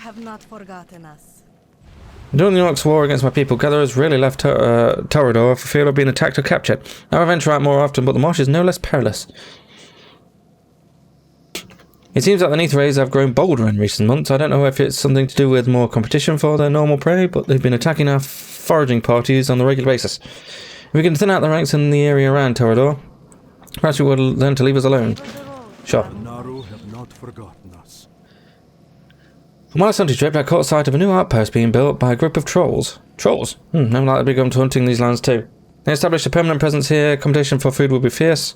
have not forgotten us. During the Orcs' war against my people, gatherers rarely left Torador for fear of being attacked or captured. Now I venture out more often, but the marsh is no less perilous. It seems that the Neathrays have grown bolder in recent months. I don't know if it's something to do with more competition for their normal prey, but they've been attacking our foraging parties on a regular basis. If we can thin out the ranks in the area around Torador, perhaps we would learn to leave us alone. Sure. Naru have not forgotten us. On my hunting trip, I caught sight of a new outpost being built by a group of trolls. Trolls? Never likely begun to hunting these lands too. They established a permanent presence here. Competition for food will be fierce.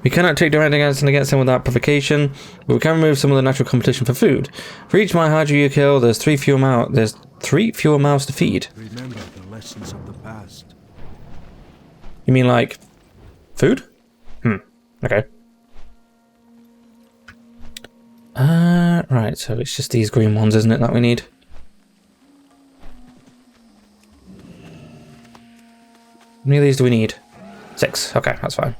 We cannot take direct action against them without provocation, but we can remove some of the natural competition for food. For each my Hydra you kill, there's three fewer mouths to feed. Remember the lessons of the past. You mean like food? Okay. Right, so it's just these green ones, isn't it, that we need? How many of these do we need? 6. Okay, that's fine.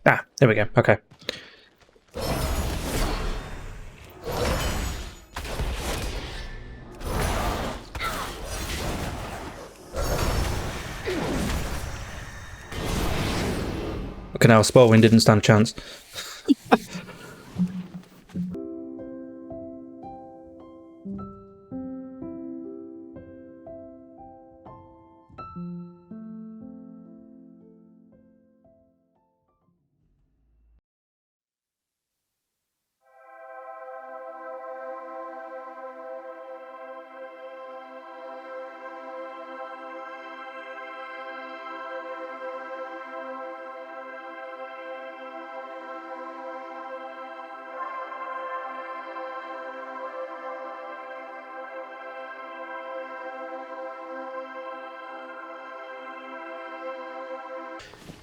Ah, there we go. Okay. Okay, now Spellwind didn't stand a chance.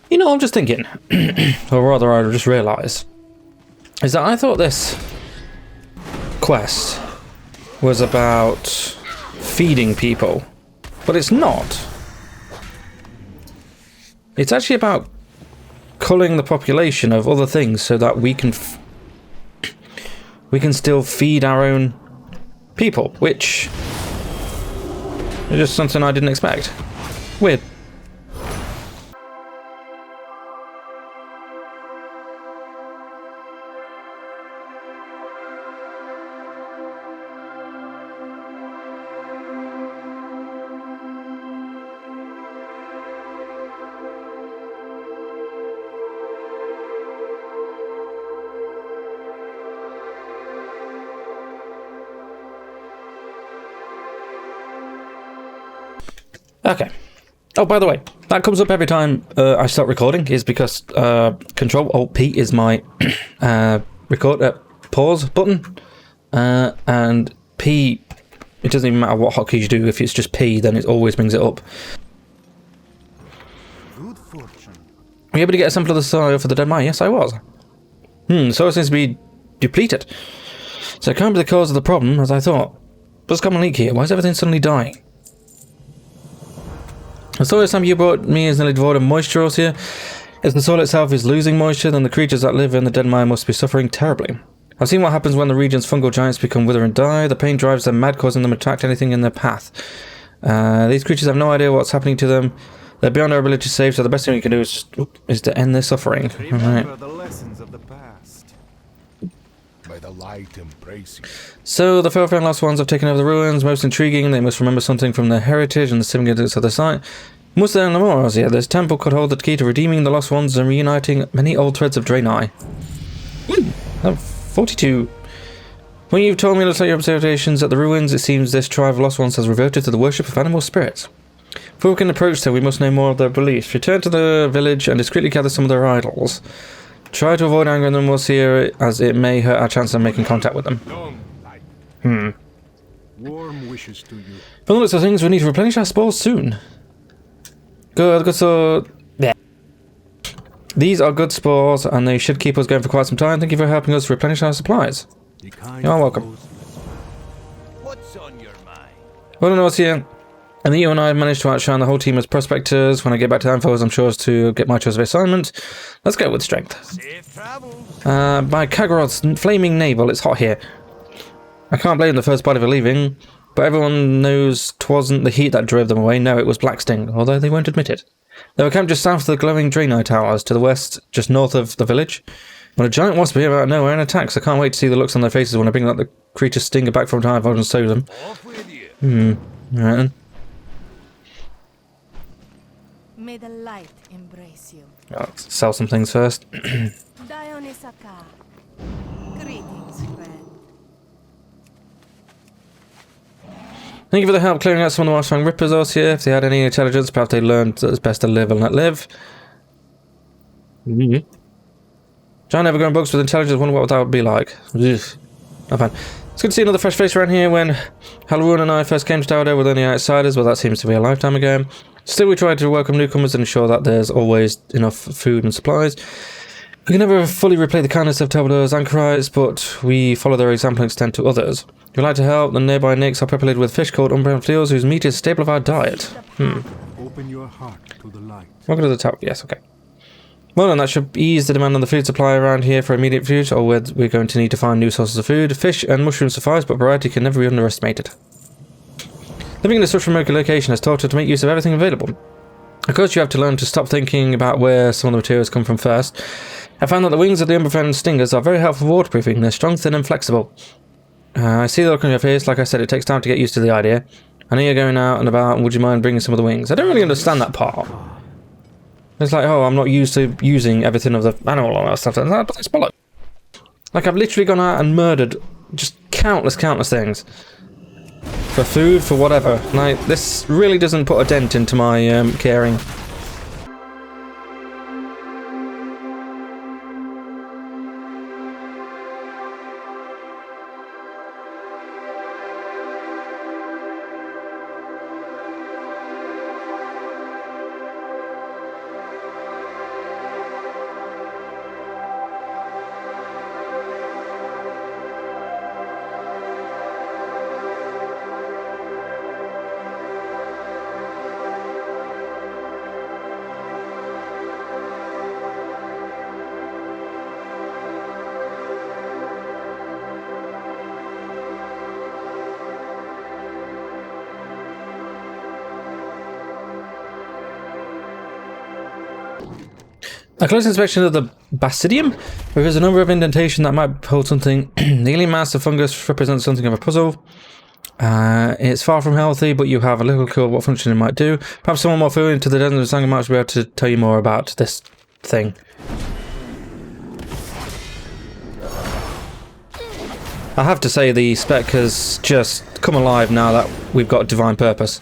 You know, I'm just thinking, or rather I just realised, is that I thought this quest was about feeding people, but it's not. It's actually about culling the population of other things so that we can still feed our own people, which is just something I didn't expect. Weird. Okay. Oh, by the way, that comes up every time I start recording, is because Control-Alt-P is my pause button, and P, it doesn't even matter what hotkeys you do. If it's just P, then it always brings it up. Good fortune. Were you able to get a sample of the soil for the dead mine? Yes, I was. Soil seems to be depleted. So it can't be the cause of the problem, as I thought. What's common leak here? Why is everything suddenly dying? The soil sample you brought me is nearly devoid of moisture out here. If the soil itself is losing moisture, then the creatures that live in the dead mine must be suffering terribly. I've seen what happens when the region's fungal giants become wither and die. The pain drives them mad, causing them to attack anything in their path. These creatures have no idea what's happening to them. They're beyond our ability to save, so the best thing we can do is to end their suffering. Alright. The lessons of the past. May the light embrace you. So, the Fellfang Lost Ones have taken over the ruins. Most intriguing, they must remember something from their heritage and the significance of the site. Must there no more? Yeah, this temple could hold the key to redeeming the Lost Ones and reuniting many old threads of Draenei. 42. When you've told me to your observations at the ruins, it seems this tribe of Lost Ones has reverted to the worship of animal spirits. Before we can approach them, we must know more of their beliefs. Return to the village and discreetly gather some of their idols. Try to avoid angering them, we'll see her, as it may hurt our chance of making contact with them. Warm wishes to you. From the looks of things, we need to replenish our spores soon. Good, so... Yeah. These are good spores, and they should keep us going for quite some time. Thank you for helping us replenish our supplies. You're welcome. What's on your mind? Well, no, what's here. And you and I have managed to outshine the whole team as prospectors. When I get back to Anfos, I'm sure as to get my choice of assignment. Let's go with strength. Safe travels. By Kagrod's flaming navel, it's hot here. I can't blame the first party for leaving, but everyone knows 'twasn't the heat that drove them away. No, it was Black Sting, although they won't admit it. They were camped just south of the glowing Draenei towers, to the west, just north of the village. When a giant wasp appeared out of nowhere and attacks, I can't wait to see the looks on their faces when I bring out the creature's stinger back from time and sow them. Off with you. Right then. May the light embrace you. Let's sell some things first. Dionysaka. Greetings, friend. Thank you for the help clearing out some of the Marshfang Rippers out here. If they had any intelligence, perhaps they learned that it's best to live and let live. Giant ever-growing bugs with intelligence, wonder what that would be like. Ugh. Not fun. It's good to see another fresh face around here. When Halloran and I first came to Dowdo with only outsiders, well, that seems to be a lifetime ago. Still, we try to welcome newcomers and ensure that there's always enough food and supplies. We can never fully repay the kindness of Telbador's anchorites, but we follow their example and extend to others. If you'd like to help, the nearby nicks are populated with fish called umbrown fleals, whose meat is a staple of our diet. Open your heart to the light. Welcome to the top. Yes, okay. Well, then that should ease the demand on the food supply around here for immediate food, or we're going to need to find new sources of food. Fish and mushrooms suffice, but variety can never be underestimated. Living in a such remote location has taught her to make use of everything available. Of course, you have to learn to stop thinking about where some of the materials come from first. I found that the wings of the Umberfen stingers are very helpful for waterproofing. They're strong, thin, and flexible. I see the look on your face. Like I said, it takes time to get used to the idea. I know you're going out and about, and would you mind bringing some of the wings? I don't really understand that part. It's like, oh, I'm not used to using everything of the animal and all that stuff. But that's bollocks. Like, I've literally gone out and murdered just countless things. For food, for whatever. Like, this really doesn't put a dent into my caring. A close inspection of the basidium reveals a number of indentation that might hold something. The alien mass of fungus represents something of a puzzle. It's far from healthy, but you have a little clue of what function it might do. Perhaps someone more familiar to the Desert of Sangha might be able to tell you more about this thing. I have to say the spec has just come alive now that we've got divine purpose.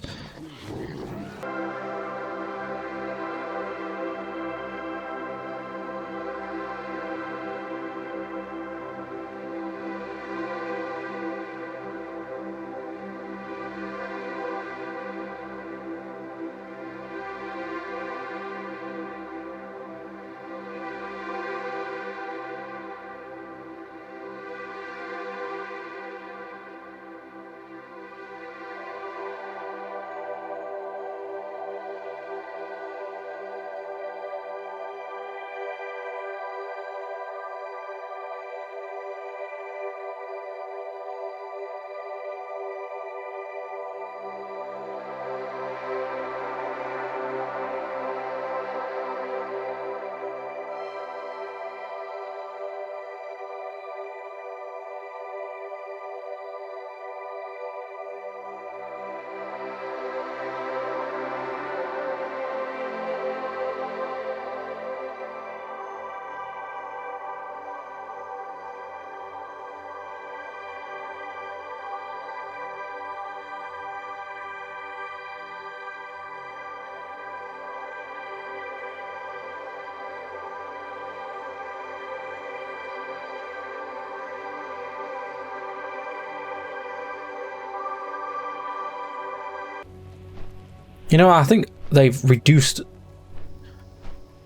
You know, I think they've reduced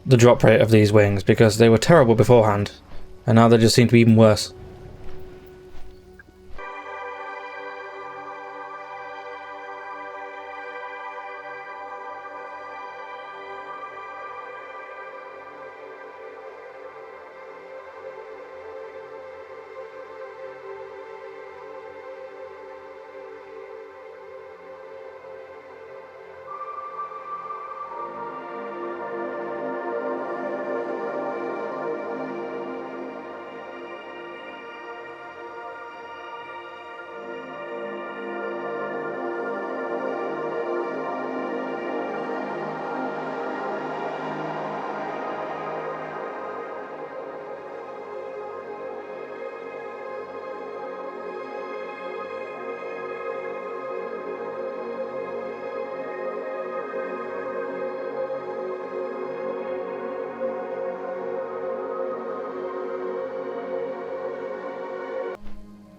the drop rate of these wings because they were terrible beforehand, and now they just seem to be even worse.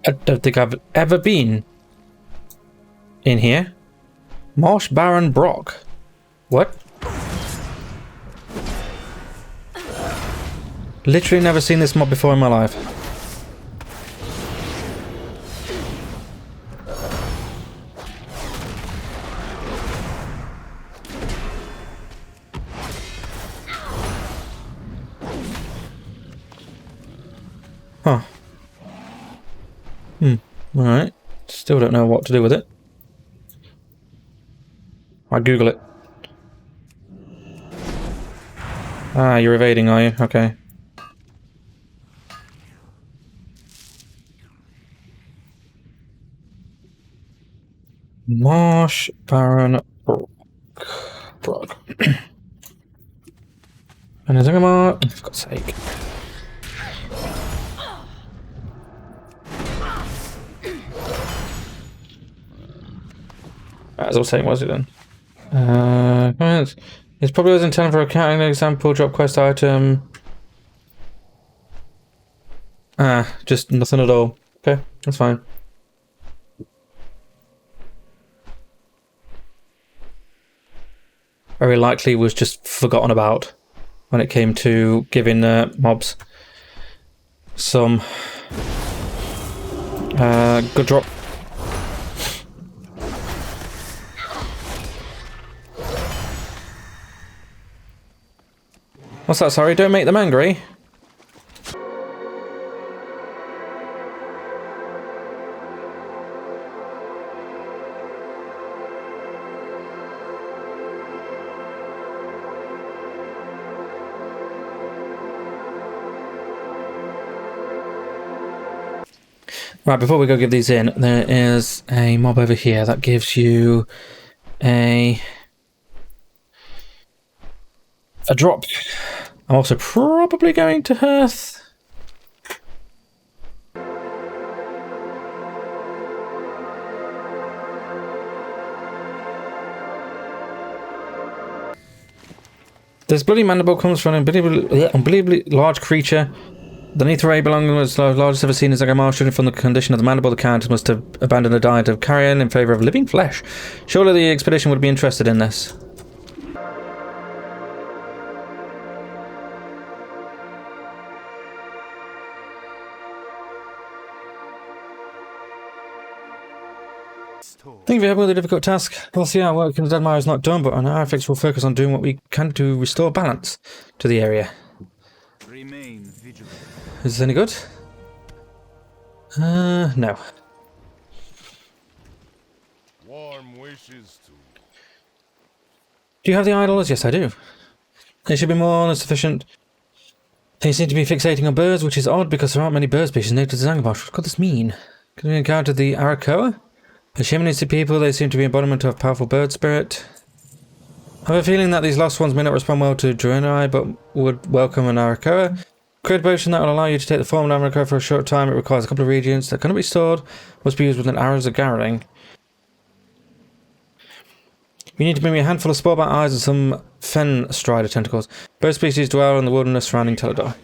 I don't think I've ever been in here. Marsh Baron Brock. What? Literally never seen this mob before in my life. Huh. Alright. Still don't know what to do with it. I'll Google it. Ah, you're evading, are you? Okay. Marsh Baron Brock. And is there a mark? For God's sake. As I was saying, was it then? Comments. It probably was intended for a counting example, drop quest item. Ah, just nothing at all. Okay, that's fine. Very likely was just forgotten about when it came to giving mobs some good drop. What's that? Sorry, don't make them angry. Right, before we go give these in, there is a mob over here that gives you a drop. I'm also probably going to Hearth. This bloody mandible comes from an unbelievably large creature. The Netherray belonging was the largest ever seen as a marsh. From the condition of the mandible, the Count must have abandoned a diet of carrion in favour of living flesh. Surely the expedition would be interested in this. Thank you for helping with the difficult task. We'll see how work in the Deadmire is not done, but on our efforts will focus on doing what we can to restore balance to the area. Remain vigilant. Is this any good? No. Warm wishes to. Do you have the idols? Yes, I do. It should be more than sufficient. They seem to be fixating on birds, which is odd because there aren't many bird species native to Zangarmarsh. What could this mean? Could we encounter the Arakoa? The Chimney people, they seem to be embodiment of powerful bird spirit. I have a feeling that these lost ones may not respond well to Draenei, but would welcome an Arakoa. Create a potion that will allow you to take the form of an Arakoa for a short time. It requires a couple of reagents that cannot be stored. Must be used within hours of garroting. You need to bring me a handful of spore-bat eyes and some fen strider tentacles. Both species dwell in the wilderness surrounding Teledor.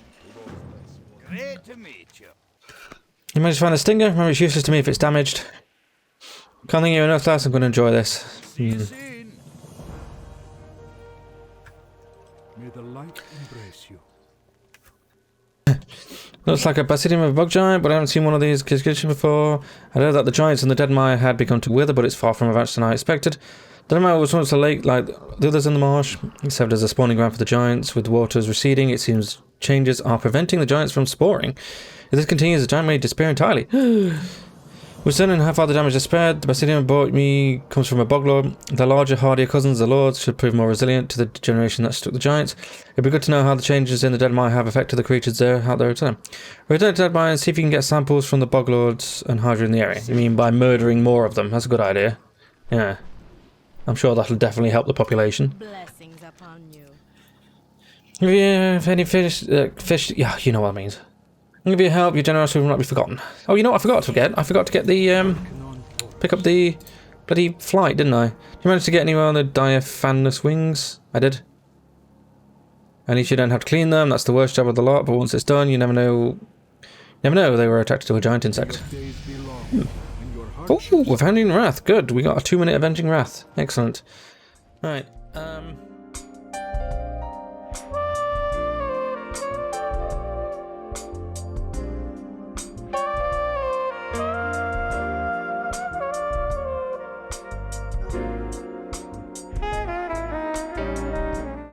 Great to meet you. You managed to find the stinger? Remember, it's useless to me if it's damaged. Can't think you're enough, lass. I'm going to enjoy this. See you soon. May the light embrace you. Looks like a basidium of a bug giant, but I haven't seen one of these conditions before. I know that the giants in the Dead Mire had begun to wither, but it's far from advanced than I expected. The Dead Mire was once a lake like the others in the marsh. It served as a spawning ground for the giants. With the waters receding, it seems changes are preventing the giants from sporing. If this continues, the giant may disappear entirely. We're certain how far the damage is spared. The basidium brought me comes from a boglord. The larger, hardier cousins, the lords, should prove more resilient to the generation that struck the giants. It'd be good to know how the changes in the Dead Mire have affected the creatures there out there. Return to Dead Mire and see if you can get samples from the boglords and hydra in the area. You mean by murdering more of them? That's a good idea. Yeah. I'm sure that'll definitely help the population. Blessings upon you. If any fish, yeah, you know what I mean. If you help, your generosity will not be forgotten. Oh, you know what I forgot to get? I forgot to get the, pick up the bloody flight, didn't I? Did you manage to get anywhere on the diaphanous wings? I did. At least you don't have to clean them, that's the worst job of the lot, but once it's done, you never know they were attracted to a giant insect. Oh, Avenging Wrath, good, we got a 2-minute Avenging Wrath, excellent. Right,